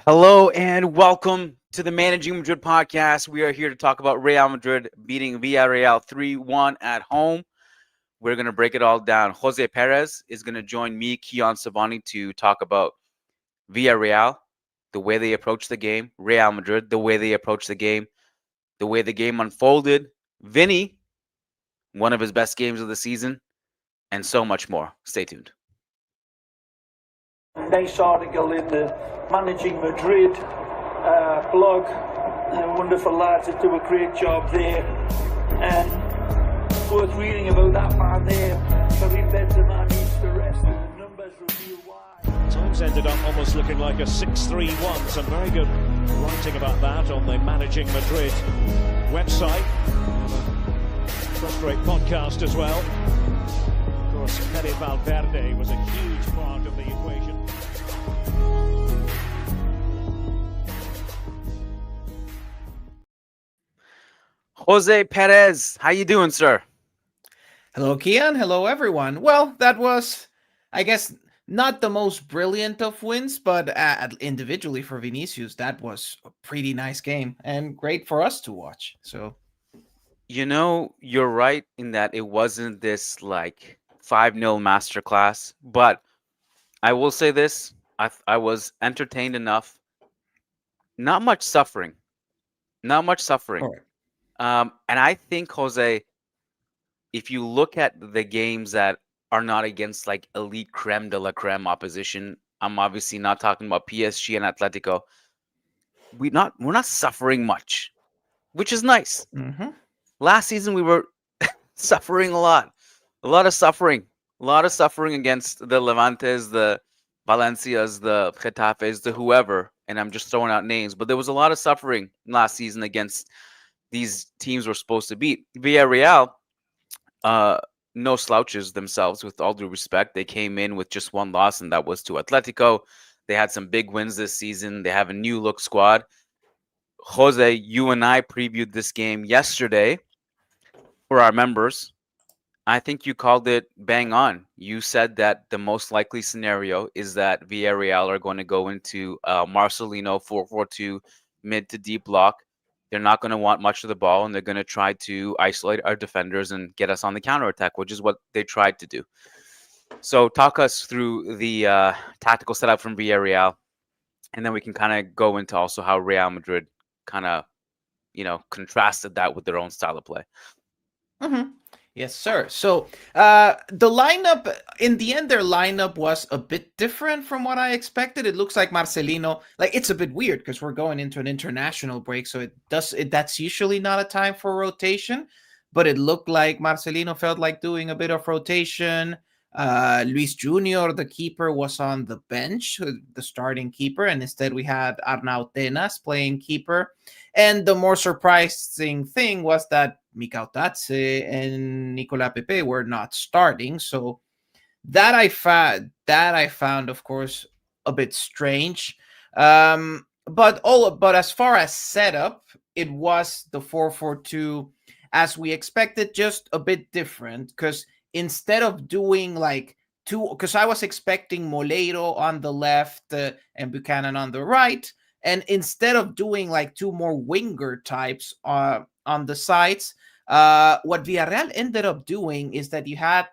Hello and welcome to the Managing Madrid podcast. We are here to talk about Real Madrid beating Villarreal 3-1 at home. We're going to break it all down. Jose Perez is going to join me, Kian Savani, to talk about Villarreal, the way they approach the game, Real Madrid, the way they approach the way the game unfolded, Vinny, one of his best games of the season, and so much more. Stay tuned. Nice article in the Managing Madrid blog. Wonderful lads that do a great job there. And worth reading about that man there. Karim Benzema needs to rest, and the numbers reveal why. Times ended up almost looking like a 6-3-1. Some very good writing about that on the Managing Madrid website. First-rate podcast as well. Of course, Valverde was a huge part of the equation. Jose Perez, how you doing, sir? Hello, Kian. Hello, everyone. Well, that was, I guess, not the most brilliant of wins, but individually for Vinicius, that was a pretty nice game and great for us to watch. So, You're right in that it wasn't this like 5-0 masterclass, but I will say this, I was entertained enough. Not much suffering. Not much suffering. all right. And I think, Jose, if you look at the games that are not against like elite creme de la creme opposition, I'm obviously not talking about PSG and Atletico. We're not suffering much, which is nice. Mm-hmm. Last season we were suffering a lot of suffering, against the Levantes, the Valencias, the Getafes, the whoever. And I'm just throwing out names, but there was a lot of suffering last season against these teams we're supposed to beat. Villarreal, no slouches themselves, with all due respect. They came in with just one loss, and that was to Atletico. They had some big wins this season. They have a new look squad. Jose, you and I previewed this game yesterday for our members. I think you called it bang on. You said that the most likely scenario is that Villarreal are going to go into Marcelino 4-4-2 mid to deep block. They're not going to want much of the ball, and they're going to try to isolate our defenders and get us on the counterattack, which is what they tried to do. So talk us through the tactical setup from Villarreal, and then we can kind of go into also how Real Madrid kind of, contrasted that with their own style of play. Mm-hmm. Yes, sir. So the lineup, in the end, their lineup was a bit different from what I expected. It looks like Marcelino, like it's a bit weird because we're going into an international break. So that's usually not a time for rotation, but it looked like Marcelino felt like doing a bit of rotation. Luis Jr., the keeper, was on the bench, the starting keeper, and instead we had Arnau Tenas playing keeper. And the more surprising thing was that Mikau Tatse and Nicolas Pepe were not starting. So that I found, of course, a bit strange. But as far as setup, it was the 4-4-2 as we expected, just a bit different because instead of doing like two, because I was expecting Moleiro on the left and Buchanan on the right, and instead of doing like two more winger types on the sides, what Villarreal ended up doing is that you had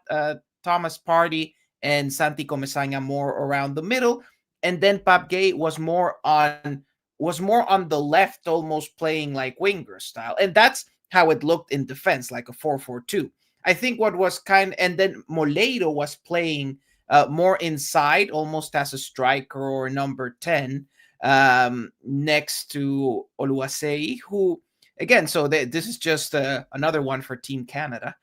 Thomas Partey and Santi Comesaña more around the middle, and then Pape Gueye was more on the left, almost playing like winger style, and that's how it looked in defense, like a 4-4-2. I think what was and then Moleiro was playing more inside, almost as a striker or number 10, next to Oluwaseyi, who, again, so this is just another one for Team Canada.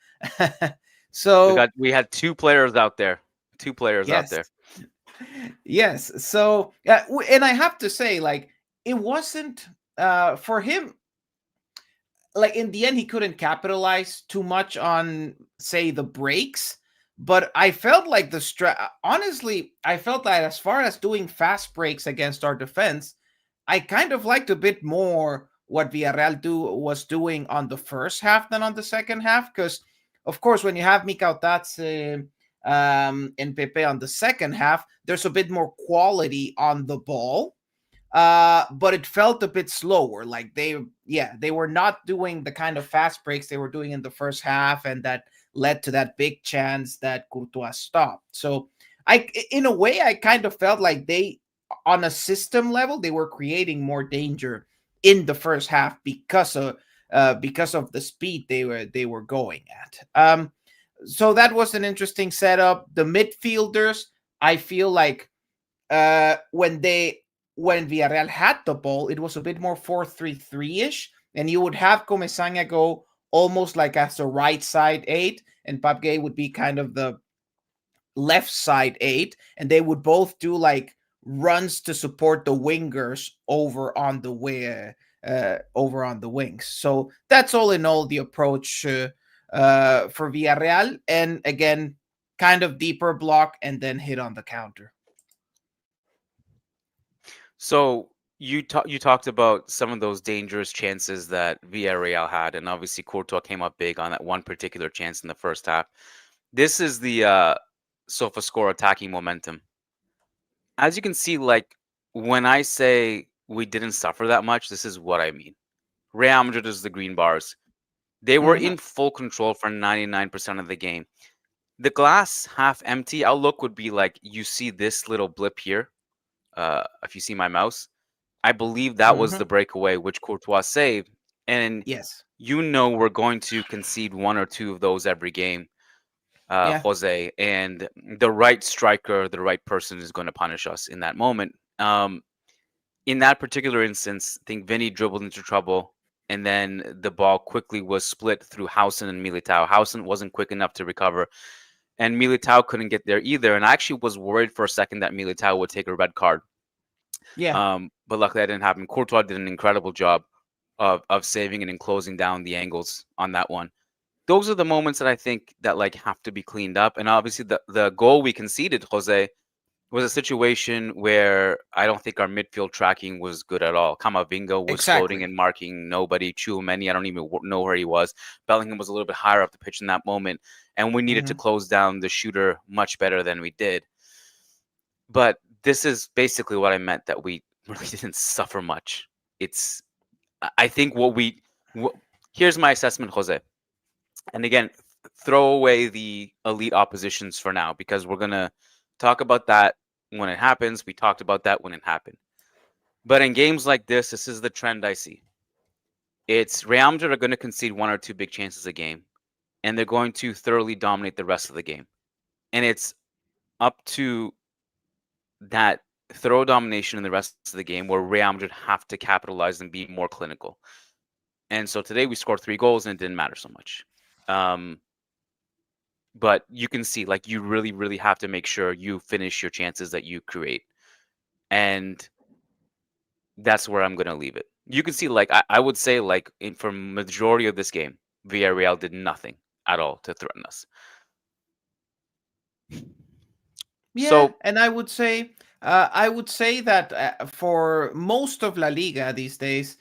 So we had two players out there. Yes. Yes. So, and I have to say, like, it wasn't for him. Like, in the end, he couldn't capitalize too much on, say, the breaks. But I felt like honestly, I felt that as far as doing fast breaks against our defense, I kind of liked a bit more what Villarreal was doing on the first half than on the second half. Because, of course, when you have Mikau Tatse and Pepe on the second half, there's a bit more quality on the ball. but it felt a bit slower. Like they were not doing the kind of fast breaks they were doing in the first half, and that led to that big chance that Courtois stopped. So in a way, I kind of felt like they, on a system level, they were creating more danger in the first half because of the speed they were going at. So that was an interesting setup. The midfielders, I feel like when Villarreal had the ball, it was a bit more 4-3-3 ish, and you would have Comesaña go almost like as a right side eight, and Pape would be kind of the left side eight, and they would both do like runs to support the wingers over on the wings. So that's all in all the approach for Villarreal, and again, kind of deeper block and then hit on the counter. So you talked about some of those dangerous chances that Villarreal had, and obviously Courtois came up big on that one particular chance in the first half. This is the SofaScore attacking momentum. As you can see, like when I say we didn't suffer that much, this is what I mean. Real Madrid is the green bars. They were Mm-hmm. in full control for 99% of the game. The glass half empty outlook would be like you see this little blip here. If you see my mouse, I believe that was Mm-hmm. the breakaway which Courtois saved. And Yes. we're going to concede one or two of those every game, Yeah. Jose. And the right striker, the right person is going to punish us in that moment. In that particular instance, I think Vinny dribbled into trouble, and then the ball quickly was split through Hausen and Militao. Hausen wasn't quick enough to recover, and Militao couldn't get there either. And I actually was worried for a second that Militao would take a red card. Yeah. But luckily that didn't happen. Courtois did an incredible job of saving and closing down the angles on that one. Those are the moments that I think that like have to be cleaned up. And obviously the goal we conceded, Jose, was a situation where I don't think our midfield tracking was good at all. Camavinga was floating Exactly. and marking nobody. Chouameni, I don't even know where he was. Bellingham was a little bit higher up the pitch in that moment, and we needed to Mm-hmm. close down the shooter much better than we did. But this is basically what I meant, that we really didn't suffer much. It's I think here's my assessment, Jose. And again, throw away the elite oppositions for now because we're gonna talk about that when it happens. We talked about that when it happened. But in games like this is the trend I see. It's Real Madrid are going to concede one or two big chances a game, and they're going to thoroughly dominate the rest of the game. And it's up to that thorough domination in the rest of the game where Real Madrid have to capitalize and be more clinical. And so today we scored 3 goals and it didn't matter so much. But you can see, like, you really, really have to make sure you finish your chances that you create. And that's where I'm going to leave it. You can see, like, I would say, like, for majority of this game, Villarreal did nothing at all to threaten us. Yeah, So, and I would say that for most of La Liga these days,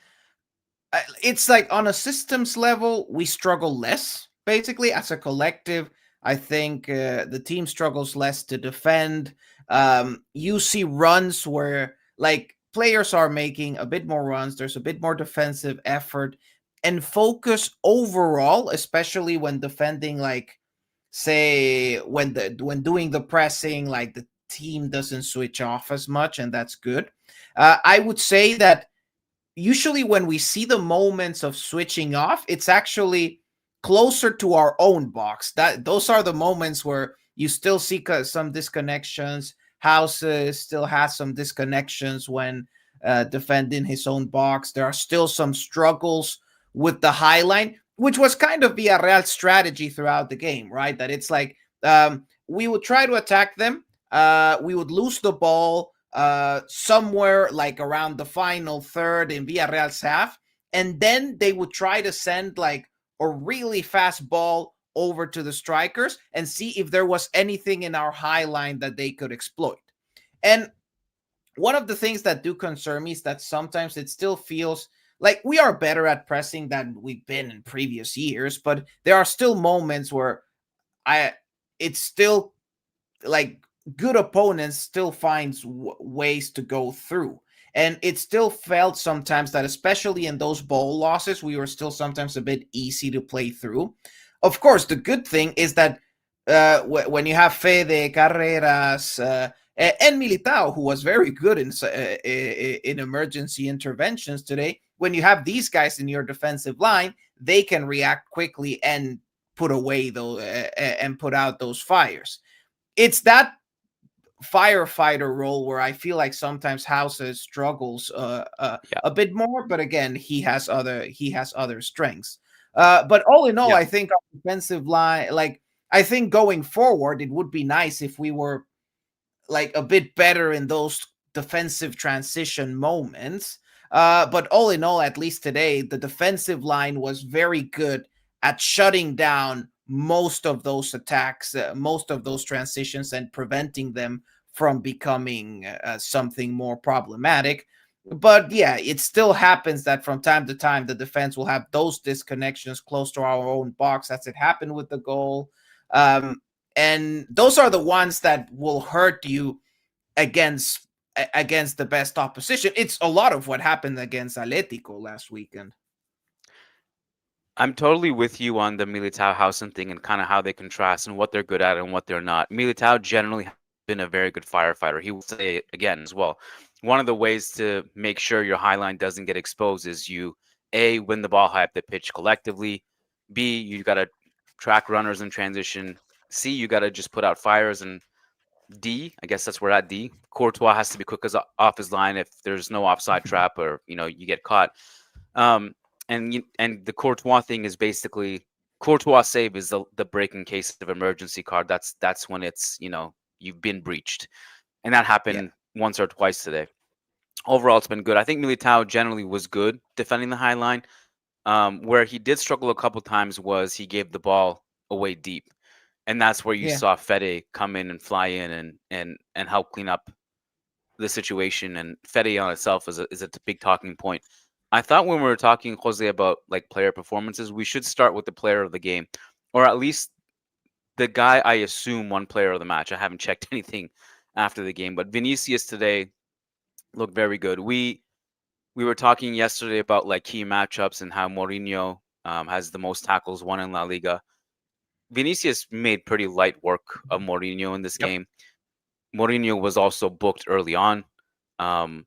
it's like on a systems level, we struggle less. Basically, as a collective, I think the team struggles less to defend. You see runs where like players are making a bit more runs. There's a bit more defensive effort and focus overall, especially when defending. Like say when doing the pressing, like the team doesn't switch off as much, and that's good. I would say that usually when we see the moments of switching off, it's actually closer to our own box. That those are the moments where you still see some disconnections. Houses still has some disconnections when defending his own box. There are still some struggles with the high line, which was kind of Villarreal's strategy throughout the game, right? That it's like we would try to attack them. We would lose the ball somewhere like around the final third in Villarreal's half, and then they would try to send like a really fast ball over to the strikers and see if there was anything in our high line that they could exploit. And one of the things that do concern me is that sometimes it still feels like we are better at pressing than we've been in previous years, but there are still moments where I it's still like good opponents still finds ways to go through. And it still felt sometimes that, especially in those ball losses, we were still sometimes a bit easy to play through. Of course, the good thing is that when you have Fede, Carreras, and Militao, who was very good in emergency interventions today, when you have these guys in your defensive line, they can react quickly and put away those and put out those fires. It's that firefighter role where I feel like sometimes Hausa struggles Yeah. a bit more, but again, he has other strengths. But all in all, Yeah. I think our defensive line, like I think going forward, it would be nice if we were like a bit better in those defensive transition moments. But all in all, at least today, the defensive line was very good at shutting down most of those attacks, most of those transitions, and preventing them from becoming something more problematic. But yeah, it still happens that from time to time the defense will have those disconnections close to our own box, as it happened with the goal. Um, and those are the ones that will hurt you against against the best opposition. It's a lot of what happened against Atletico last weekend. I'm totally with you on the Militao Hausen thing and kind of how they contrast and what they're good at and what they're not. Militao generally has been a very good firefighter. He will say it again as well. One of the ways to make sure your high line doesn't get exposed is you A, win the ball high up the pitch collectively. B, you got to track runners in transition. C, you got to just put out fires. And D, I guess that's where at D, Courtois has to be quick as off his line if there's no offside trap or you get caught. And the Courtois thing is basically Courtois save is the break in case of emergency card. That's when it's you've been breached, and that Yeah. happened once or twice today. Overall, it's been good. I think Militao generally was good defending the high line. Where he did struggle a couple times was he gave the ball away deep, and that's where you Yeah. saw Fede come in and fly in and help clean up the situation. And Fede on itself is a big talking point. I thought when we were talking, Jose, about like player performances, we should start with the player of the game, or at least the guy I assume won player of the match. I haven't checked anything after the game, but Vinicius today looked very good. We were talking yesterday about like key matchups and how Mourinho has the most tackles won in La Liga. Vinicius made pretty light work of Mourinho in this Yep. game. Mourinho was also booked early on. Um,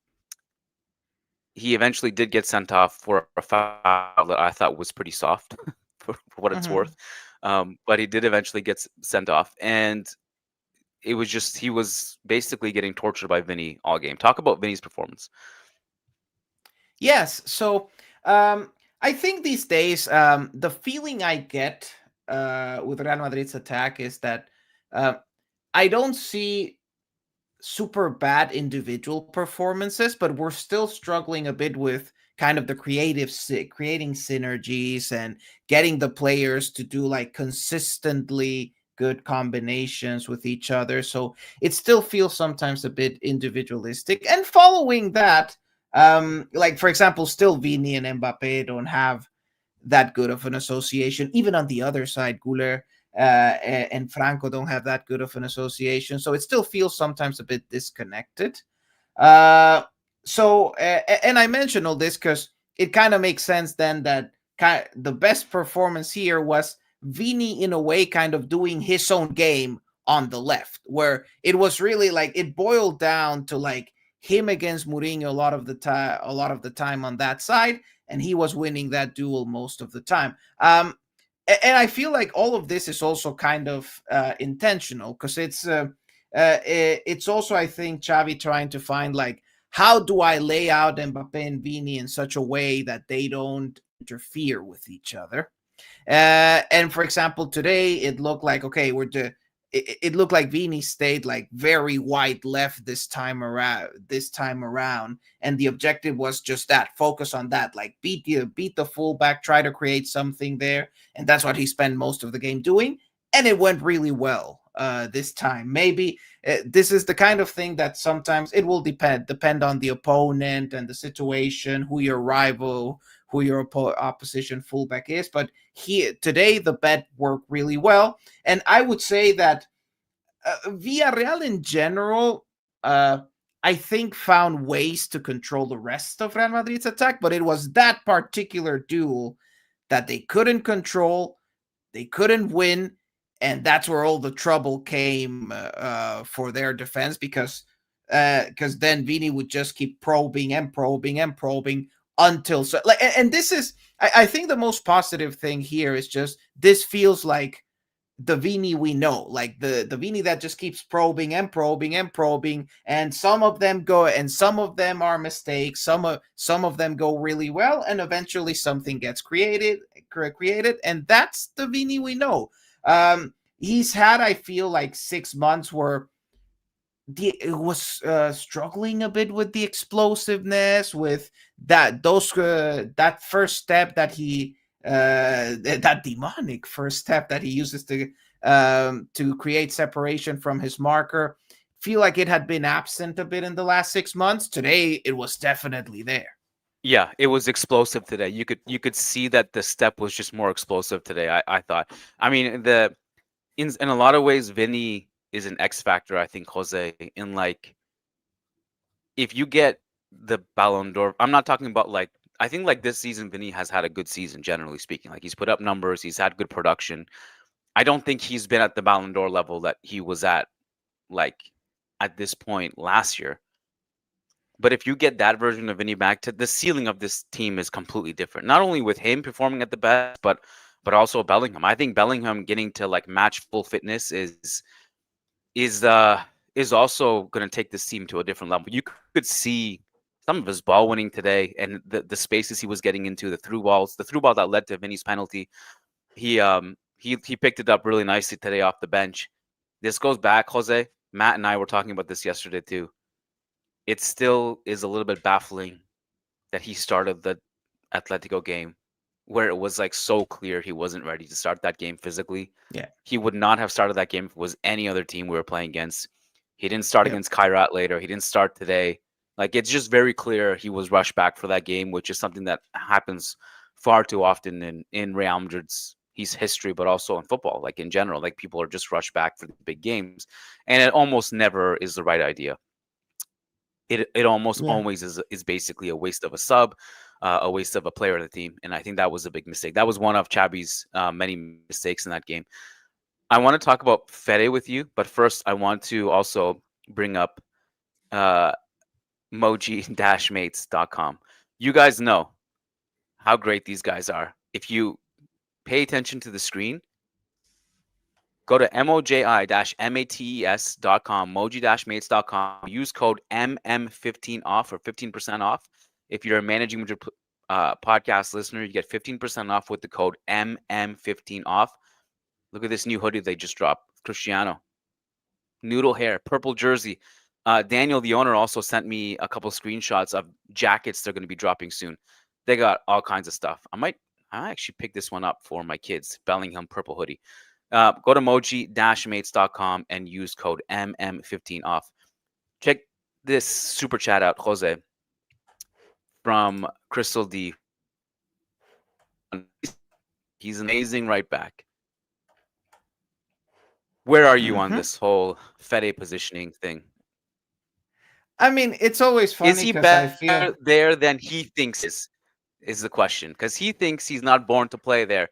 he eventually did get sent off for a foul that I thought was pretty soft for what it's Mhm. worth. But he did eventually get sent off. And it was just, he was basically getting tortured by Vinny all game. Talk about Vinny's performance. Yes. So I think these days the feeling I get with Real Madrid's attack is that uh, I don't see super bad individual performances, but we're still struggling a bit with kind of the creating synergies and getting the players to do like consistently good combinations with each other. So it still feels sometimes a bit individualistic. And following that, like for example, still Vini and Mbappe don't have that good of an association. Even on the other side, Guler and Franco don't have that good of an association. So it still feels sometimes a bit disconnected. Uh, and I mention all this because it kind of makes sense then that the best performance here was Vini in a way kind of doing his own game on the left, where it was really like it boiled down to like him against Mourinho a lot of the time on that side, and he was winning that duel most of the time. And I feel like all of this is also kind of intentional because it's also, I think, Xavi trying to find like how do I lay out Mbappe and Vini in such a way that they don't interfere with each other. And for example, today it looked like okay, it looked like Vini stayed like very wide left this time around. And the objective was just that: focus on that, like beat the fullback, try to create something there, and that's what he spent most of the game doing. And it went really well this time. Maybe this is the kind of thing that sometimes it will depend on the opponent and the situation, who your rival, who your opposition fullback is. But today the bet worked really well, and I would say that Villarreal in general, I think, found ways to control the rest of Real Madrid's attack, but it was that particular duel that they couldn't control, they couldn't win, and that's where all the trouble came for their defense because then Vini would just keep probing and probing and probing until so like and this is I think the most positive thing here is just this feels like the Vini we know, like the Vini that just keeps probing and probing and probing, and some of them go and some of them are mistakes, some of them go really well, and eventually something gets created, and that's the Vini we know. He's had, I feel like, 6 months where it was struggling a bit with the explosiveness, with that first step that he that demonic first step that he uses to create separation from his marker. Feel like it had been absent a bit in the last 6 months. Today it was definitely there. Yeah, it was explosive today. You could see that the step was just more explosive today. I thought. I mean, in a lot of ways, Vinny is an X factor. I think Jose in like if you get the Ballon d'Or. I'm not talking about like I think like this season, Vinny has had a good season generally speaking. Like he's put up numbers, he's had good production. I don't think he's been at the Ballon d'Or level that he was at like at this point last year. But if you get that version of Vinny back, to the ceiling of this team is completely different. Not only with him performing at the best, but also Bellingham. I think Bellingham getting to like match full fitness is is also going to take this team to a different level. You could see some of his ball winning today, and the spaces he was getting into, the through balls, the through ball that led to Vinny's penalty. He picked it up really nicely today off the bench. This goes back, Jose. Matt and I were talking about this yesterday too. It still is a little bit baffling that he started the Atletico game where it was like so clear he wasn't ready to start that game physically. Yeah. He would not have started that game if it was any other team we were playing against. He didn't start against Kairat later. He didn't start today. Like it's just very clear he was rushed back for that game, which is something that happens far too often in Real Madrid's history, but also in football, like in general. Like people are just rushed back for the big games, and it almost never is the right idea. It almost always is basically a waste of a sub, a waste of a player on the team, and I think that was a big mistake. That was one of Xabi's many mistakes in that game. I want to talk about Fede with you, but first I want to also bring up moji-mates.com. You guys know how great these guys are. If you pay attention to the screen, go to moji-mates.com, moji-mates.com. Use code MM15 off or 15% off. If you're a Managing Madrid podcast listener, you get 15% off with the code MM15 off. Look at this new hoodie they just dropped. Cristiano. Noodle hair, purple jersey. Daniel, the owner, also sent me a couple screenshots of jackets they're going to be dropping soon. They got all kinds of stuff. I actually pick this one up for my kids. Bellingham purple hoodie. Go to moji-mates.com and use code MM15 off. Check this super chat out, Jose, from Crystal D. He's an amazing right back. Where are you on this whole Fede positioning thing? I mean, it's always funny. Is he better there than he thinks is the question. Because he thinks he's not born to play there.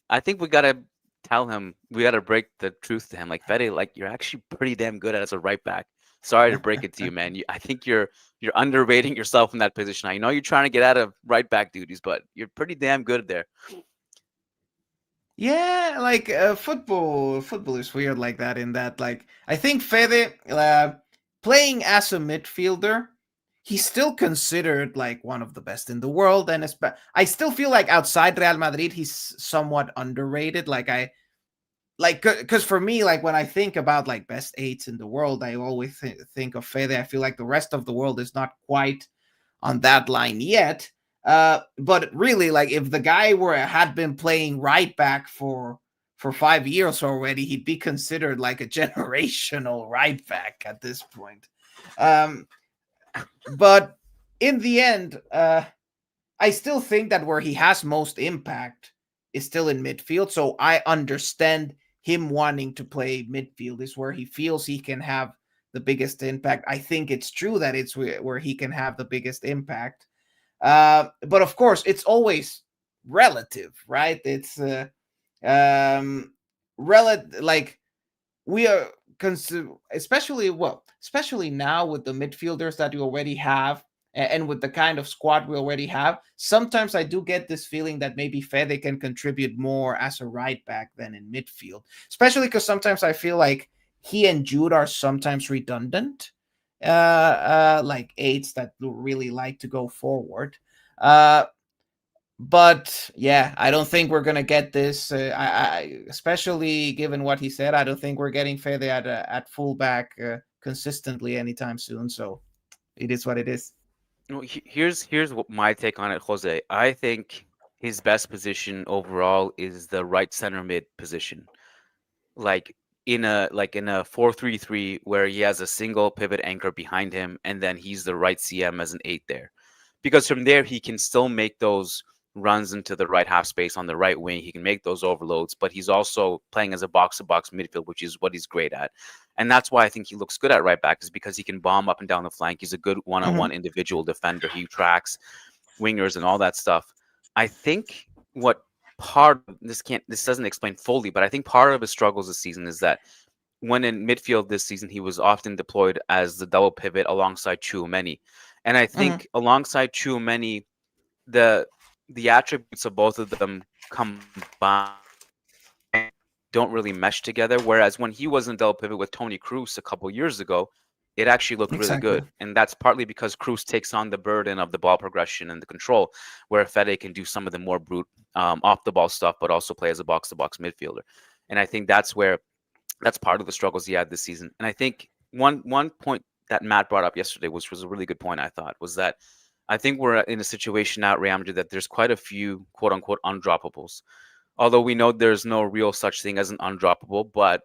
I think we got to tell him, we got to break the truth to him. Like, Fede, like, you're actually pretty damn good as a right back. Sorry to break it to you, man. I think you're underrating yourself in that position. I know you're trying to get out of right back duties, but you're pretty damn good there. Yeah, like football is weird like that, in that, like, I think Fede playing as a midfielder, he's still considered like one of the best in the world, and I still feel like outside Real Madrid he's somewhat underrated. Because for me, like, when I think about like best eights in the world, I always think of Fede. I feel like the rest of the world is not quite on that line yet. But really, like, if the guy had been playing right back for 5 years already, he'd be considered like a generational right back at this point. But in the end, I still think that where he has most impact is still in midfield. So I understand him wanting to play midfield, is where he feels he can have the biggest impact. I think it's true that it's where he can have the biggest impact. But of course, it's always relative, right? It's um, relative. Like we are, especially now with the midfielders that you already have, and with the kind of squad we already have. Sometimes I do get this feeling that maybe Fede can contribute more as a right back than in midfield, especially because sometimes I feel like he and Jude are sometimes redundant, like eights that really like to go forward. Uh, but yeah, I don't think we're gonna get this. Especially given what he said, I don't think we're getting Fede at fullback consistently anytime soon. So it is what it is. Well, here's what my take on it, Jose. I think his best position overall is the right center mid position. Like in a 4-3-3 where he has a single pivot anchor behind him and then he's the right CM as an 8 there. Because from there he can still make those runs into the right half space on the right wing. He can make those overloads, but he's also playing as a box to box midfield, which is what he's great at. And that's why I think he looks good at right back, is because he can bomb up and down the flank. He's a good one-on-one individual defender. He tracks wingers and all that stuff. I think what part this doesn't explain fully, but I think part of his struggles this season is that when in midfield this season, he was often deployed as the double pivot alongside Chouameni. And I think alongside Chouameni, the attributes of both of them combined don't really mesh together. Whereas when he was in double pivot with Tony Cruz a couple years ago, it actually looked really good. And that's partly because Cruz takes on the burden of the ball progression and the control, where Fede can do some of the more brute off the ball stuff, but also play as a box to box midfielder. And I think that's part of the struggles he had this season. And I think one point that Matt brought up yesterday, which was a really good point, I thought, was that I think we're in a situation now at Real Madrid that there's quite a few quote unquote undroppables. Although we know there's no real such thing as an undroppable, but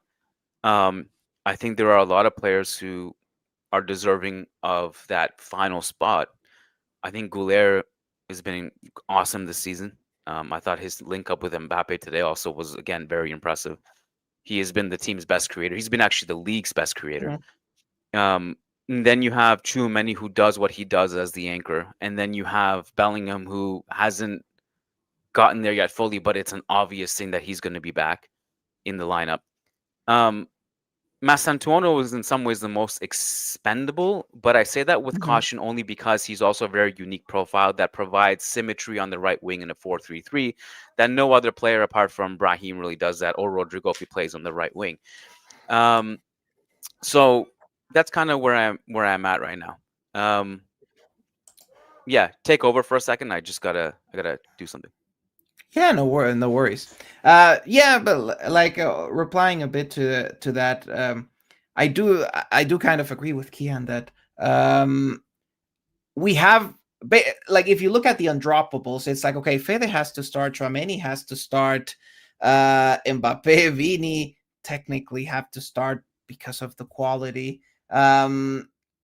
I think there are a lot of players who are deserving of that final spot. I think Goulet has been awesome this season. I thought his link up with Mbappe today also was, again, very impressive. He has been the team's best creator. He's been actually the league's best creator. And then you have Chouameni, who does what he does as the anchor. And then you have Bellingham, who hasn't gotten there yet fully, but it's an obvious thing that he's going to be back in the lineup. Mastantuono is in some ways the most expendable, but I say that with caution only because he's also a very unique profile that provides symmetry on the right wing in a 4-3-3 that no other player apart from Brahim really does that, or Rodrigo if he plays on the right wing. So that's kind of where I'm at right now. Yeah, take over for a second. I gotta do something. Yeah, no worries. Yeah, but like replying a bit to that, I do kind of agree with Kian that we have like if you look at the undroppables, it's like okay, Fede has to start, Tchouaméni has to start, Mbappe, Vini technically have to start because of the quality.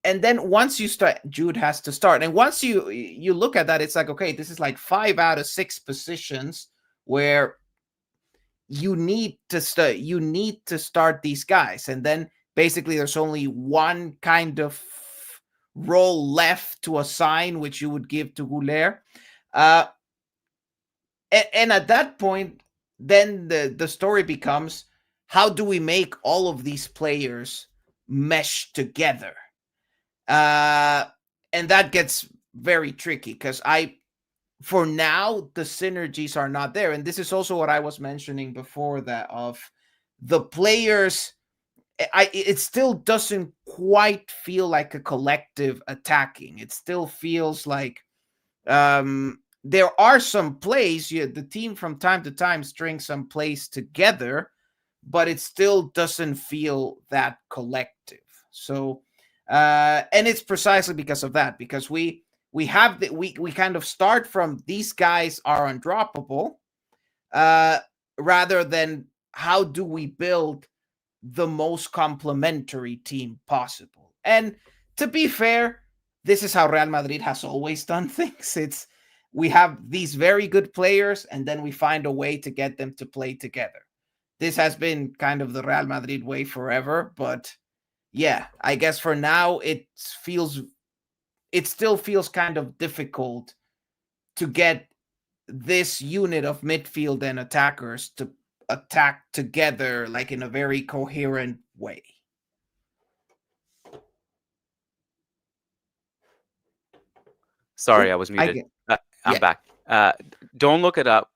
And then once you start, Jude has to start. And once you look at that, it's like, okay, this is like 5 out of 6 positions where you need to start these guys. And then basically there's only one kind of role left to assign, which you would give to Goulet. And at that point, then the story becomes, how do we make all of these players mesh together? And that gets very tricky because for now, the synergies are not there. And this is also what I was mentioning before, that of the players, it still doesn't quite feel like a collective attacking. It still feels like there are some plays, the team from time to time strings some plays together, but it still doesn't feel that collective. So and it's precisely because of that, because we kind of start from these guys are undroppable, rather than how do we build the most complementary team possible. And to be fair, this is how Real Madrid has always done things. We have these very good players and then we find a way to get them to play together. This has been kind of the Real Madrid way forever, but yeah, I guess for now it still feels kind of difficult to get this unit of midfield and attackers to attack together like in a very coherent way. Sorry, I Oh, was I muted. get I'm yeah. back. Don't look it up.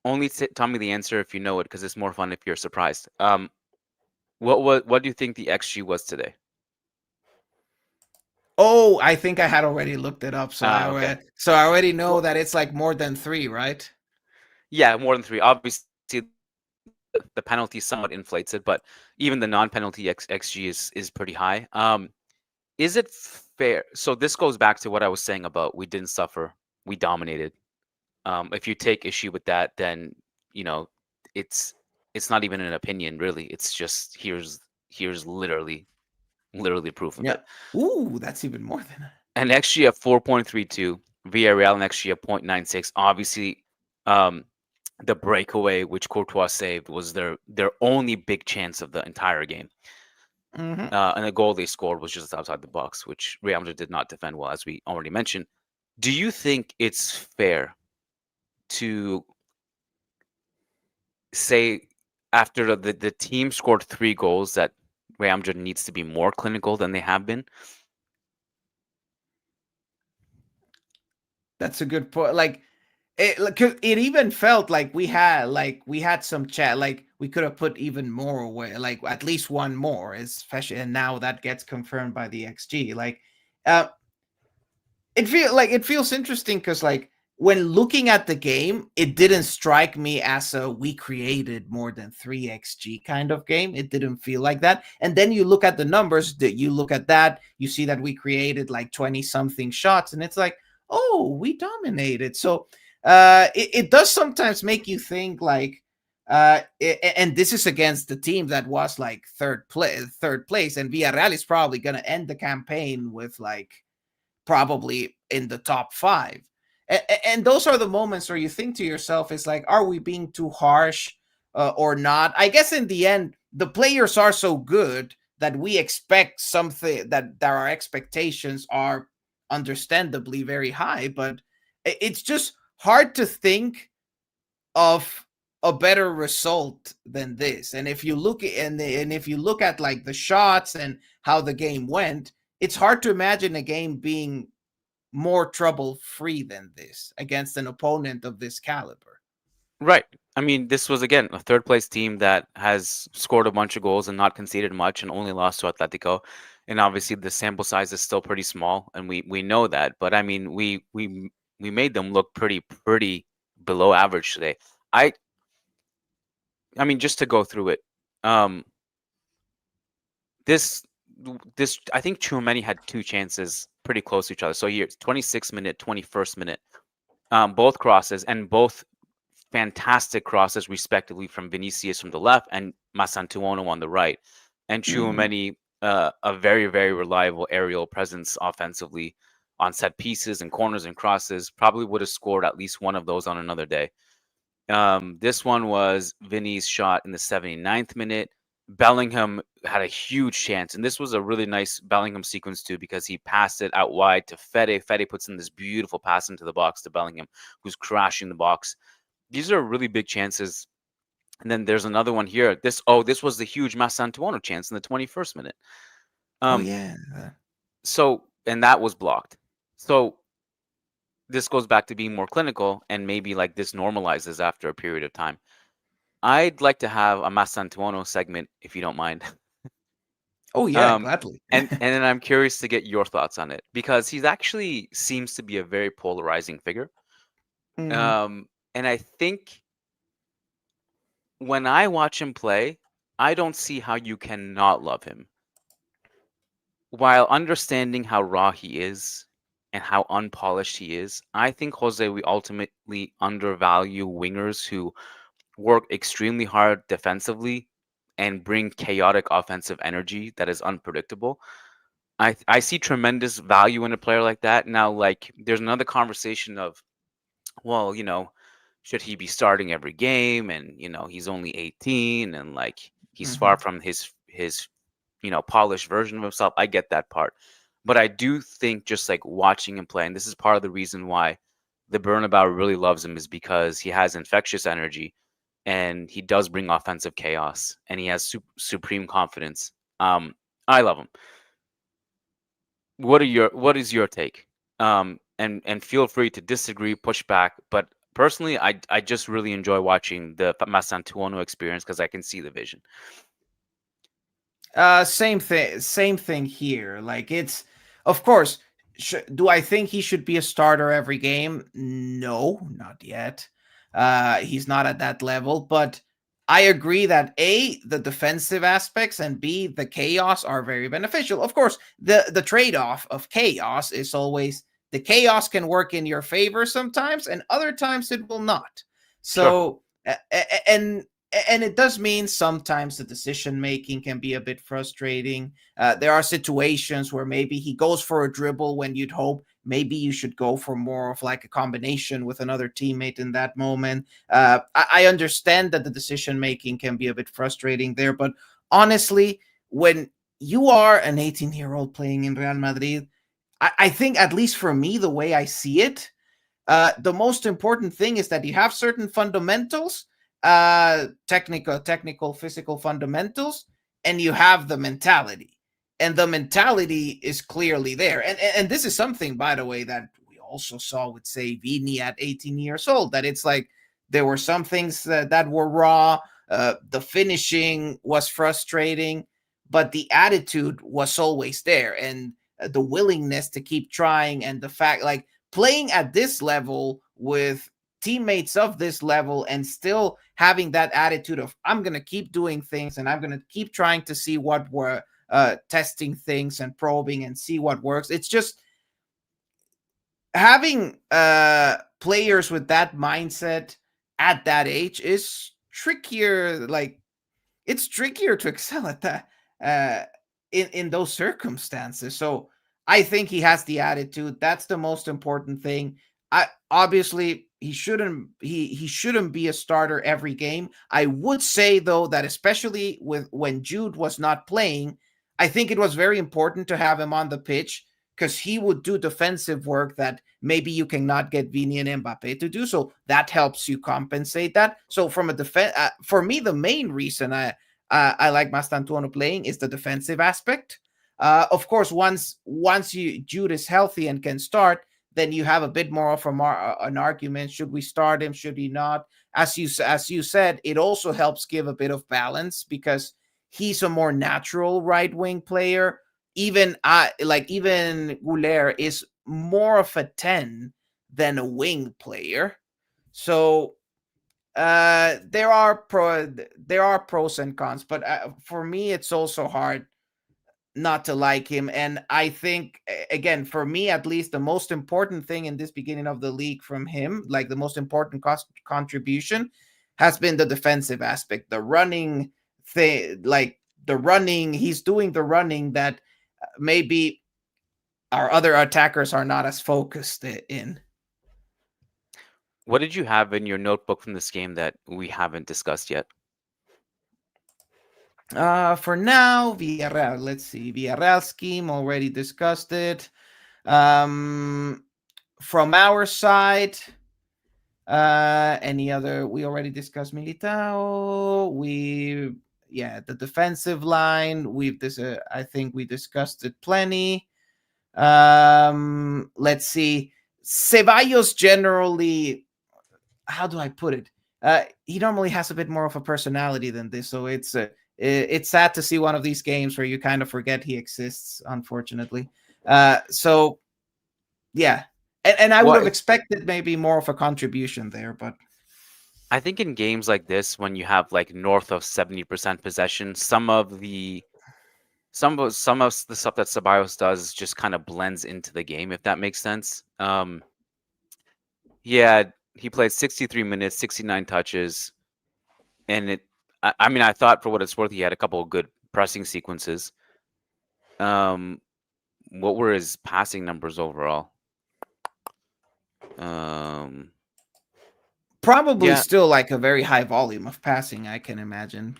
Only tell me the answer if you know it, because it's more fun if you're surprised. What do you think the XG was today? Oh, I think I had already looked it up, Okay. so I already know Well, that it's like more than 3, right? yeah, more than three. Obviously, the penalty somewhat inflates it, but even the non-penalty XG is pretty high. Is it fair? So this goes back to what I was saying about we didn't suffer, we dominated. If you take issue with that, then you know it's it's not even an opinion, really. It's just here's literally proof of Yeah. it. Ooh, that's even more than An XG of 4.32, Villarreal an XG of 0.96. Obviously, um, the breakaway which Courtois saved was their only big chance of the entire game. hmm And the goal they scored was just outside the box, which Real Madrid did not defend well, as we already mentioned. Do you think it's fair to say after the team scored 3 goals that Real Madrid needs to be more clinical than they have been? That's a good point. It even felt like we had some chat, like we could have put even more away, like at least one more, especially, and now that gets confirmed by the XG. Uh it feels interesting because like when looking at the game, it didn't strike me as a we created more than 3 xg kind of game. It didn't feel like that. And then you look at the numbers, that you look at that, you see that we created like 20 something shots, and it's like, oh, we dominated. So it does sometimes make you think like and this is against the team that was like third place, and Villarreal is probably going to end the campaign with like probably in the top 5. And those are the moments where you think to yourself, it's like, are we being too harsh or not? I guess in the end, the players are so good that we expect something, that our expectations are understandably very high, but it's just hard to think of a better result than this. And if you look at and if you look at like the shots and how the game went, it's hard to imagine a game being more trouble free than this against an opponent of this caliber. Right. I mean, this was again a third place team that has scored a bunch of goals and not conceded much and only lost to Atletico. And obviously the sample size is still pretty small and we know that, but I mean, we made them look pretty below average today. I I mean, just to go through it. Um this this I think Chouameni had 2 chances pretty close to each other. So here, 26th minute, 21st minute. Both crosses and both fantastic crosses, respectively, from Vinicius from the left and Mastantuono on the right. And Mm-hmm. Chouameni, a very reliable aerial presence offensively on set pieces and corners and crosses. Probably would have scored at least one of those on another day. This one was Vinny's shot in the 79th minute. Bellingham had a huge chance, and this was a really nice Bellingham sequence too, because he passed it out wide to Fede. Fede puts in this beautiful pass into the box to Bellingham, who's crashing the box. These are really big chances. And then there's another one here. This was the huge Mastantuono chance in the 21st minute. Oh Um, yeah. and that was blocked. So this goes back to being more clinical, and maybe like this normalizes after a period of time. I'd like to have a Mastantuono segment if you don't mind. Oh yeah, Um, gladly. and then I'm curious to get your thoughts on it because he's actually seems to be a very polarizing figure. hmm And I think when I watch him play, I don't see how you cannot love him. While understanding how raw he is and how unpolished he is, I think Jose we ultimately undervalue wingers who work extremely hard defensively and bring chaotic offensive energy that is unpredictable. I see tremendous value in a player like that. Now, like, there's another conversation of, well, should he be starting every game? And he's only 18, and like he's far hmm from his polished version of himself. I get that part. But I do think just like watching him play, and this is part of the reason why the Bernabeu really loves him, is because he has infectious energy and he does bring offensive chaos and he has supreme confidence. I love him. What is your take? And feel free to disagree, push back. But personally, I just really enjoy watching the Mastantuono experience because I can see the vision. Same thing here. Like, it's, of course, do I think he should be a starter every game? No, not yet. He's not at that level, but I agree that A, the defensive aspects, and B, the chaos are very beneficial. Of course, the trade-off of chaos is always the chaos can work in your favor sometimes, and other times it will not. Sure. So, and and it does mean sometimes the decision making can be a bit frustrating. There are situations where maybe he goes for a dribble when you'd hope maybe you should go for more of like a combination with another teammate in that moment. I understand that the decision making can be a bit frustrating there, but honestly, when you are an 18-year-old playing in Real Madrid, I think, at least for me, the way I see it, the most important thing is that you have certain fundamentals, technical, physical fundamentals, and you have the mentality. And the mentality is clearly there. And this is something, by the way, that we also saw with, say, Vini at 18 years old, that it's like there were some things that were raw. The finishing was frustrating, but the attitude was always there. And the willingness to keep trying, and the fact, like, playing at this level with teammates of this level and still having that attitude of I'm going to keep doing things and I'm going to keep trying to see what we're testing things and probing and see what works. It's just having players with that mindset at that age is trickier. Like, it's trickier to excel at that in those circumstances. So I think he has the attitude. That's the most important thing. I obviously he shouldn't be a starter every game. I would say though that especially with when Jude was not playing, I think it was very important to have him on the pitch because he would do defensive work that maybe you cannot get Vini and Mbappe to do. So that helps you compensate that. So from a defense, for me, the main reason I like Mastantuono playing is the defensive aspect. Of course, once Jude is healthy and can start, then you have a bit more of an argument. Should we start him? Should he not? As you said, it also helps give a bit of balance because he's a more natural right wing player. Even even Goulet is more of a 10 than a wing player. So there are pros and cons, but for me it's also hard not to like him. And I think, again, for me at least, the most important thing in this beginning of the league from him, like the most important contribution, has been the defensive aspect, the running thing, like the running. He's doing the running that maybe our other attackers are not as focused in. What did you have in your notebook from this game that we haven't discussed yet? For now, Villarreal. Let's see. Villarreal scheme, already discussed it. From our side, any other? We already discussed Militao. The defensive line. I think we discussed it plenty. Let's see. Ceballos generally, how do I put it? He normally has a bit more of a personality than this, so it's sad to see one of these games where you kind of forget he exists, unfortunately. So yeah, and I would have expected maybe more of a contribution there, but I think in games like this, when you have like north of 70% possession, some of the stuff that Ceballos does just kind of blends into the game, if that makes sense. He played 63 minutes, 69 touches, and I mean, I thought for what it's worth, he had a couple of good pressing sequences. What were his passing numbers overall? Probably still like a very high volume of passing, I can imagine.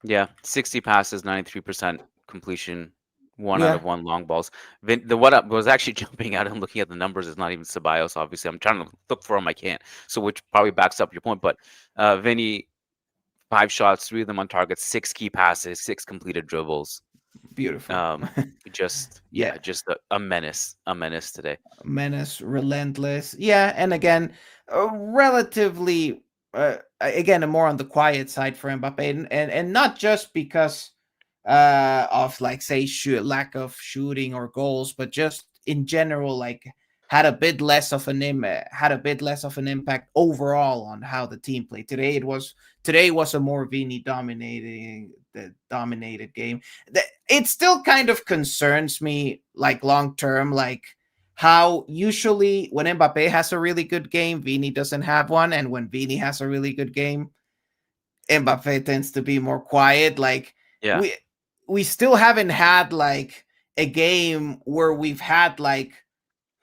Yeah, 60 passes, 93% completion, one out Yeah, of one long balls. The what I was actually jumping out and looking at the numbers is not even Ceballos. Obviously, I'm trying to look for him. I can't. So which probably backs up your point. But Vinny, 5 shots, 3 of them on target, 6 key passes, 6 completed dribbles. beautiful. Um, just Yeah, yeah, just a menace today. menace, relentless. Yeah, and again, relatively, again, more on the quiet side for Mbappe, and not just because of like say lack of shooting or goals, but just in general, like had a bit less of an impact overall on how the team played today. Today was a more Vini dominated game. It still kind of concerns me, like long term, like how usually when Mbappe has a really good game, Vini doesn't have one, and when Vini has a really good game, Mbappe tends to be more quiet. Like Yeah, we we still haven't had like a game where we've had like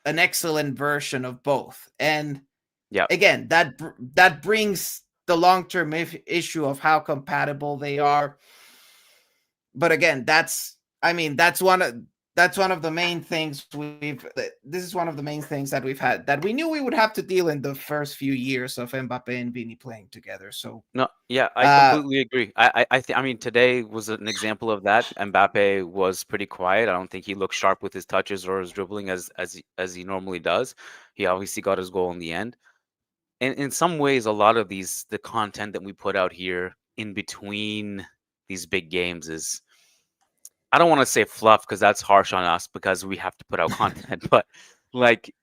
an excellent version of both. And yeah, again, that brings the long-term issue of how compatible they are. But again, I mean, that's one of the main things this is one of the main things that we've had that we knew we would have to deal in the first few years of Mbappe and Vini playing together. So no, yeah, I uh completely agree. I mean, today was an example of that. Mbappe was pretty quiet. I don't think he looked sharp with his touches or his dribbling as he normally does. He obviously got his goal in the end. And in some ways, a lot of the content that we put out here in between these big games is, I don't want to say fluff because that's harsh on us because we have to put out content, but like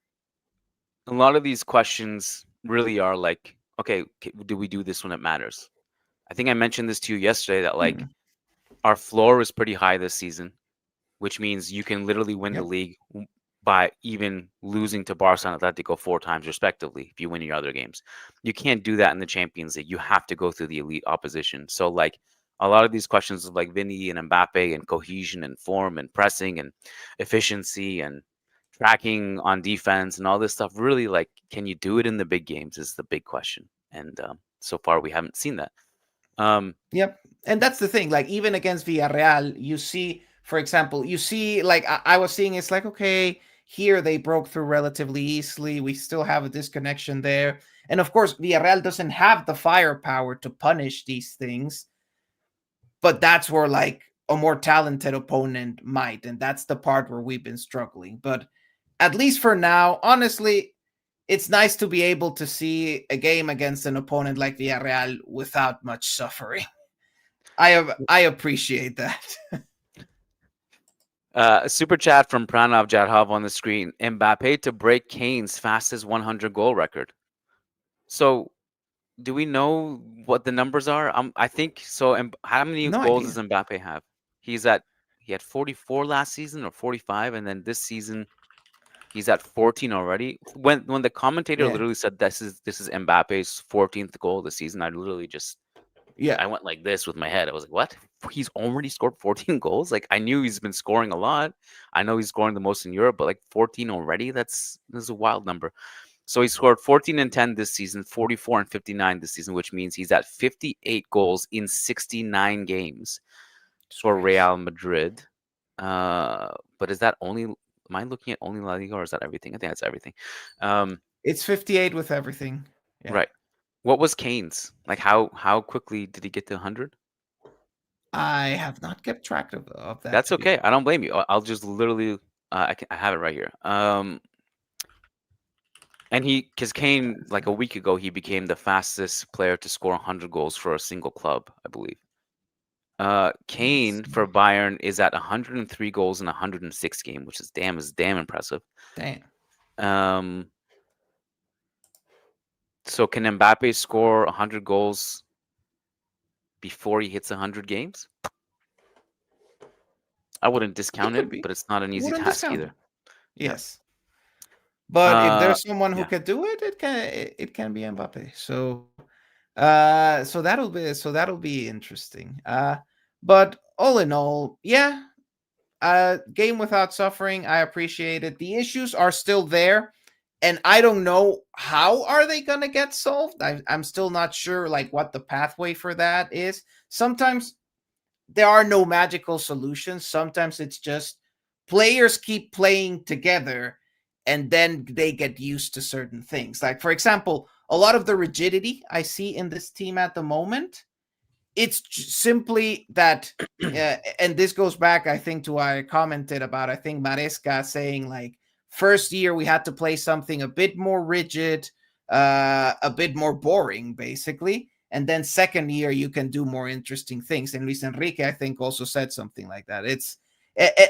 a lot of these questions really are like, okay, do we do this when it matters? I think I mentioned this to you yesterday that like hmm, our floor is pretty high this season, which means you can literally win the yep, league by even losing to Barca and Atletico 4 times respectively if you win your other games. You can't do that in the Champions League. You have to go through the elite opposition. So like a lot of these questions of like Vinny and Mbappe and cohesion and form and pressing and efficiency and tracking on defense and all this stuff, really, like, can you do it in the big games is the big question. And so far we haven't seen that. Um, yep. And that's the thing. Like even against Villarreal, you see, for example, you see like I was seeing it's like okay, here they broke through relatively easily. We still have a disconnection there. And of course, Villarreal doesn't have the firepower to punish these things, but that's where like a more talented opponent might, and that's the part where we've been struggling. But at least for now, honestly, it's nice to be able to see a game against an opponent like Villarreal without much suffering. I appreciate that. a super chat from Pranav Jadhav on the screen. Mbappe to break Kane's fastest 100 goal record. So, do we know what the numbers are? I think so. How many No goals does idea. Mbappe have? He's at he had 44 last season or 45, and then this season he's at 14 already. When the commentator Yeah, literally said this is Mbappe's 14th goal this season, I literally just yeah, I went like this with my head. I was like, "What? He's already scored 14 goals?" Like I knew he's been scoring a lot. I know he's scoring the most in Europe, but like 14 already, that's a wild number. So he scored 14 and 10 this season, 44 and 59 this season, which means he's at 58 goals in 69 games it's for crazy. Real Madrid. But is that only? Am I looking at only La Liga or is that everything? I think that's everything. Um, It's 58 with everything. Yeah, right. What was Kane's? Like how quickly did he get to 100? I have not kept track of that That's to be okay. honest. I don't blame you. I'll just literally I have it right here. And because Kane, like a week ago, he became the fastest player to score 100 goals for a single club, I believe. Let's Kane for see. Bayern is at 103 goals in 106 game, which is damn impressive. Damn. Um, so can Mbappe score 100 goals before he hits 100 games? I wouldn't It discount could it, be. but it's not an easy Wouldn't task discount either. it. Yeah. Yes. But if there's someone who Yeah. can do it, it can be Mbappe. So so that'll be interesting. But all in all, yeah, game without suffering. I appreciate it. The issues are still there, and I don't know how are they gonna get solved. I'm still not sure like what the pathway for that is. Sometimes there are no magical solutions. Sometimes it's just players keep playing together and then they get used to certain things. Like, for example, a lot of the rigidity I see in this team at the moment, it's simply that, and this goes back, I think, to what I commented about, I think, Maresca saying, like, first year we had to play something a bit more rigid, a bit more boring, basically. And then second year you can do more interesting things. And Luis Enrique, I think, also said something like that.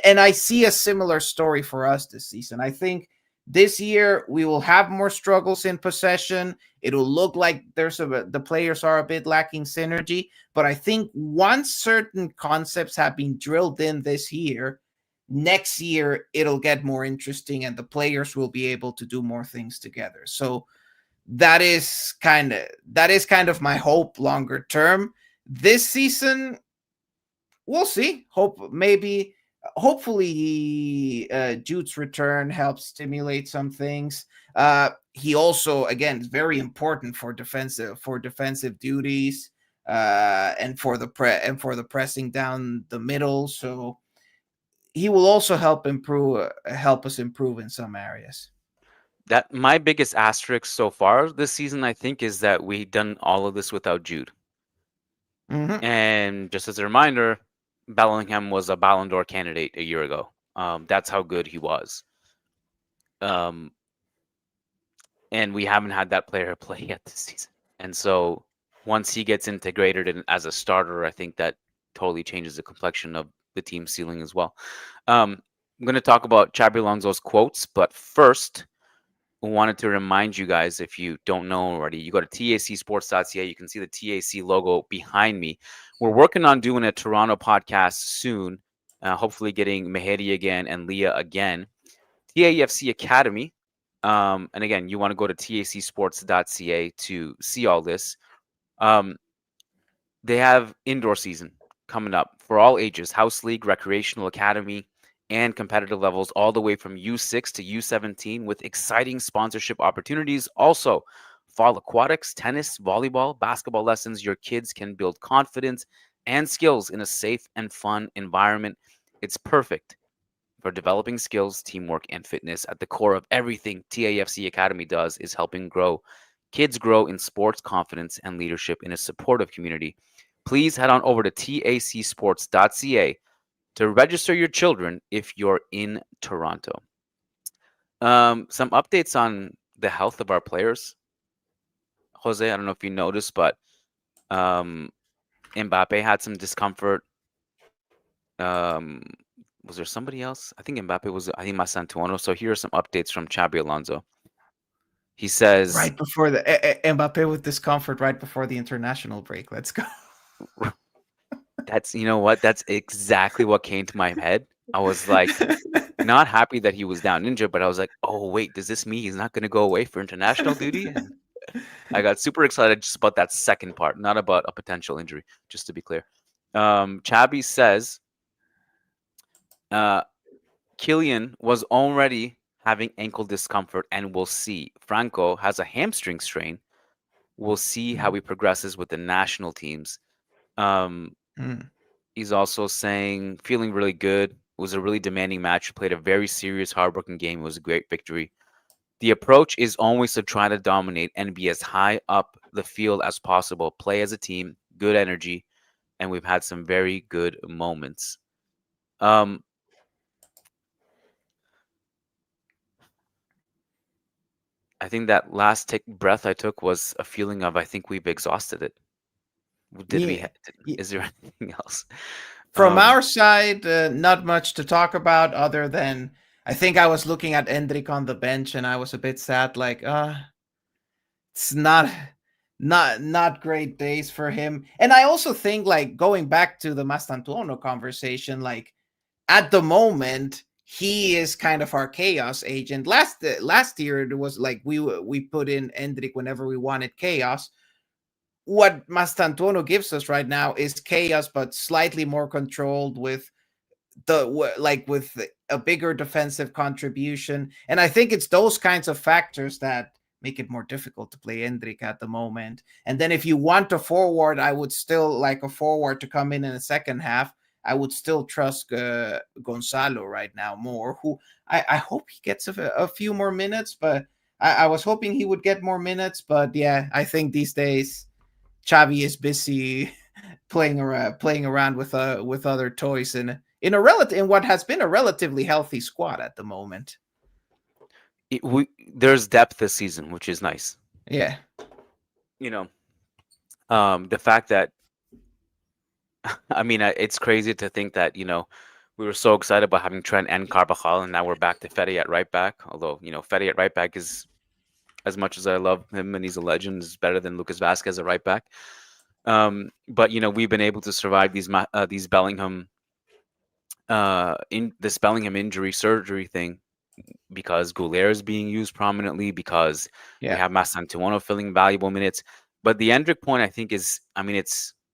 And I see a similar story for us this season. I think this year we will have more struggles in possession. It'll look like the players are a bit lacking synergy, but I think once certain concepts have been drilled in this year, next year it'll get more interesting and the players will be able to do more things together. So that is kind of my hope longer term. This season, we'll see. Hopefully Jude's return helps stimulate some things. He also, again, is very important for defensive duties, and for the pressing down the middle. So he will also help us improve in some areas. That my biggest asterisk so far this season, I think, is that we done all of this without Jude. Mm-hmm. And just as a reminder, Bellingham was a Ballon d'Or candidate a year ago. That's how good he was. Um, and we haven't had that player play yet this season. And so once he gets integrated as a starter, I think that totally changes the complexion of the team ceiling as well. I'm going to talk about Xabi Alonso's quotes, but first, wanted to remind you guys, if you don't know already, you go to tacsports.ca. You can see the TAC logo behind me. We're working on doing a Toronto podcast soon, hopefully getting Mehedi again and Leah again. TAFC Academy. And again, you want to go to tacsports.ca to see all this. They have indoor season coming up for all ages, house league, recreational academy, and competitive levels, all the way from U6 to U17, with exciting sponsorship opportunities. Also, fall aquatics, tennis, volleyball, basketball lessons. Your kids can build confidence and skills in a safe and fun environment. It's perfect for developing skills, teamwork, and fitness. At the core of everything TAFC Academy does is helping kids grow in sports confidence and leadership in a supportive community. Please head on over to tacsports.ca to register your children if you're in Toronto. Some updates on the health of our players. Jose, I don't know if you noticed, but Mbappe had some discomfort. Was there somebody else? I think Mbappe was, I think, Mastantuono. So here are some updates from Xabi Alonso. He says, Right before the Mbappe with discomfort right before the international break. Let's go. you know what? That's exactly what came to my head. I was like, not happy that he was down injured, but I was like, oh, wait, does this mean he's not going to go away for international duty? And I got super excited just about that second part, not about a potential injury, just to be clear. Chabi says, Kylian was already having ankle discomfort, and we'll see. Franco has a hamstring strain. We'll see how he progresses with the national teams. He's also saying, feeling really good. It was a really demanding match. Played a very serious, hardworking game. It was a great victory. The approach is always to try to dominate and be as high up the field as possible. Play as a team, good energy, and we've had some very good moments. I think that last breath I took was a feeling of, I think we've exhausted it. Did we? Yeah. Is there anything else? From our side, not much to talk about other than I think I was looking at Endrick on the bench and I was a bit sad, like, it's not great days for him. And I also think, like, going back to the Mastantuono conversation, like, at the moment he is kind of our chaos agent. Last year it was like we put in Endrick whenever we wanted chaos. What Mastantuono gives us right now is chaos, but slightly more controlled, with with a bigger defensive contribution. And I think it's those kinds of factors that make it more difficult to play Hendrik at the moment. And then if you want a forward, I would still like a forward to come in the second half. I would still trust Gonzalo right now more, who I hope he gets a few more minutes, but I was hoping he would get more minutes. But yeah, I think these days Xavi is busy playing around with other toys in what has been a relatively healthy squad at the moment. There's depth this season, which is nice. Yeah. You know, the fact that I mean, it's crazy to think that we were so excited about having Trent and Carvajal, and now we're back to Fede at right back. Although Fede at right back is, as much as I love him and he's a legend, is better than Lucas Vasquez at right back. But we've been able to survive these Bellingham in this Bellingham injury surgery thing because Goulier is being used prominently, because we have Mastantuono filling valuable minutes. But the Endrick point, I think, is, I mean,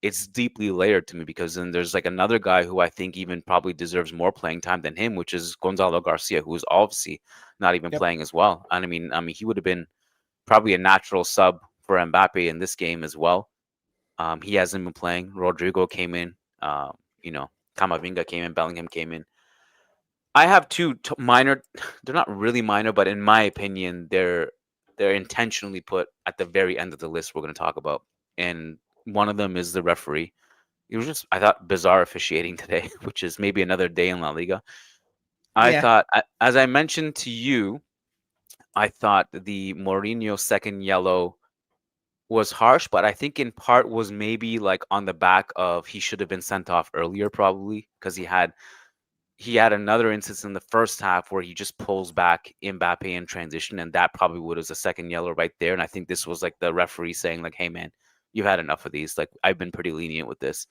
it's deeply layered to me, because then there's like another guy who I think even probably deserves more playing time than him, which is Gonzalo Garcia, who is obviously not even playing as well. And I mean, he would have been probably a natural sub for Mbappe in this game as well. He hasn't been playing. Rodrigo came in. Camavinga came in. Bellingham came in. I have two minor. They're not really minor, but in my opinion, they're intentionally put at the very end of the list we're going to talk about. And one of them is the referee. It was just, I thought, bizarre officiating today, which is maybe another day in La Liga. I thought, as I mentioned to you, I thought the Mourinho second yellow was harsh, but I think in part was maybe like on the back of he should have been sent off earlier, probably, because he had another instance in the first half where he just pulls back Mbappe in transition, and that probably would have a second yellow right there. And I think this was like the referee saying like, "Hey man, you've had enough of these. Like, I've been pretty lenient with this."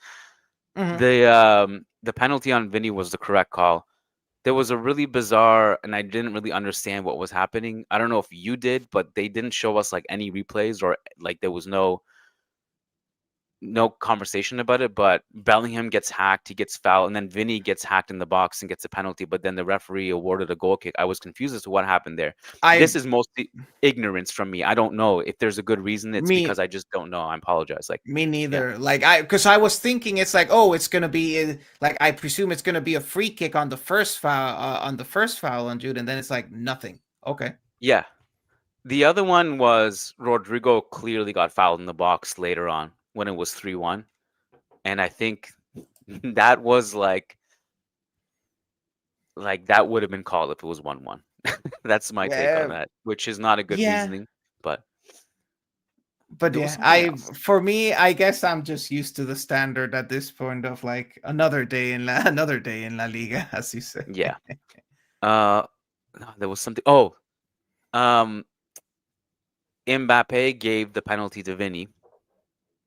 The penalty on Vinny was the correct call. There was a really bizarre, and I didn't really understand what was happening. I don't know if you did, but they didn't show us like any replays, or like there was no conversation about it. But Bellingham gets hacked, he gets fouled, and then Vinny gets hacked in the box and gets a penalty, but then the referee awarded a goal kick. I was confused as to what happened there. This is mostly ignorance from me. I don't know if there's a good reason. It's because I just don't know. I apologize. Like, me neither. Yeah. Because I was thinking it's like, oh, it's gonna be like, I presume it's gonna be a free kick on the first foul on Jude, and then it's like nothing. Okay. Yeah. The other one was Rodrigo clearly got fouled in the box later on when it was 3-1. And I think that was like that would have been called if it was 1-1. That's my take on that, which is not a good reasoning, but yeah, for me, I guess I'm just used to the standard at this point of like another day in La Liga, as you say. Yeah. There was something. Oh, Mbappe gave the penalty to Vinny.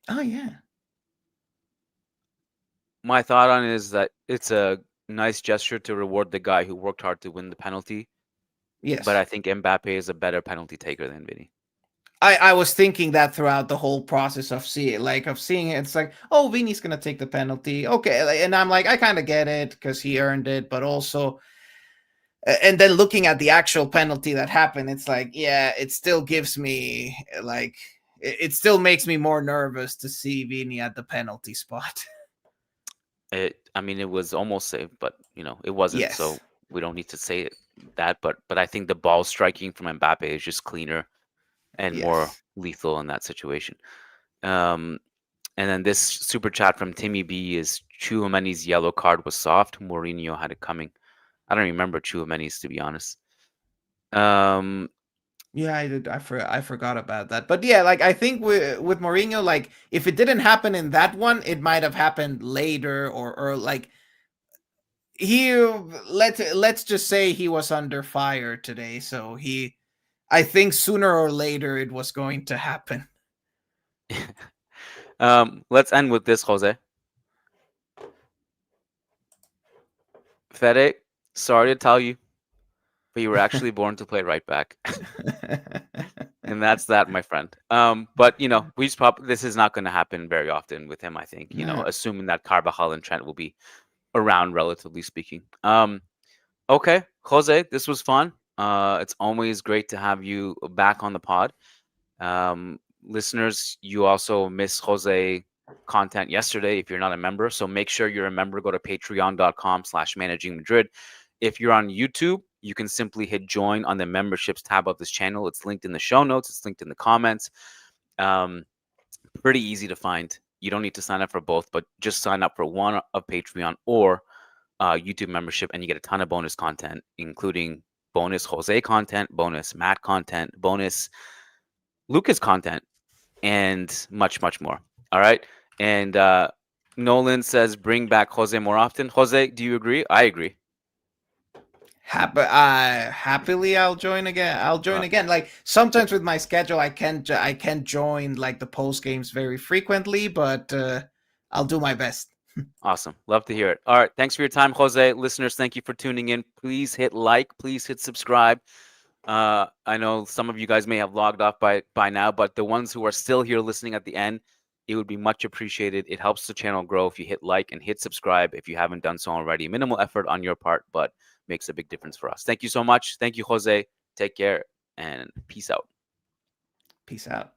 Oh yeah. My thought on it is that it's a nice gesture to reward the guy who worked hard to win the penalty. Yes. But I think Mbappe is a better penalty taker than Vinny. I was thinking that throughout the whole process of seeing it. It's like, oh, Vinny's gonna take the penalty, okay, and I'm like, I kind of get it because he earned it, but also, and then looking at the actual penalty that happened, it's like, yeah, it still gives me like, it still makes me more nervous to see Vinny at the penalty spot. It was almost safe, but it wasn't. Yes. So we don't need to say that. But I think the ball striking from Mbappe is just cleaner and more lethal in that situation. And then this super chat from Timmy B is Tchouaméni's yellow card was soft. Mourinho had it coming. I don't remember Tchouaméni's, to be honest. Yeah, I did. I forgot about that. But yeah, like I think with Mourinho, like if it didn't happen in that one, it might have happened later or like let's just say he was under fire today, so I think sooner or later it was going to happen. Let's end with this, Jose. Fede, sorry to tell you, but you were actually born to play right back. And that's that, my friend. But this is not going to happen very often with him, I think, assuming that Carvajal and Trent will be around, relatively speaking. Okay, Jose, this was fun. It's always great to have you back on the pod. Listeners, you also missed Jose content yesterday if you're not a member. So make sure you're a member. Go to patreon.com/managing Madrid. If you're on YouTube, you can simply hit join on the memberships tab of this channel. It's linked in the show notes. It's linked in the comments. Um, Pretty easy to find. You don't need to sign up for both, but just sign up for one of Patreon or YouTube membership, and you get a ton of bonus content, including bonus Jose content, bonus Matt content, bonus Lucas content, and much, much more. All right. And Nolan says, bring back Jose more often. Jose, do you agree? I agree. Happily I'll join again. I'll join Uh, again. Like sometimes with my schedule, I can't join like the post games very frequently, but I'll do my best. Awesome. Love to hear it. All right. Thanks for your time, Jose. Listeners, thank you for tuning in. Please hit like. Please hit subscribe. I know some of you guys may have logged off by now, but the ones who are still here listening at the end, it would be much appreciated. It helps the channel grow if you hit like and hit subscribe if you haven't done so already. Minimal effort on your part, but makes a big difference for us. Thank you so much. Thank you, Jose. Take care and peace out. Peace out.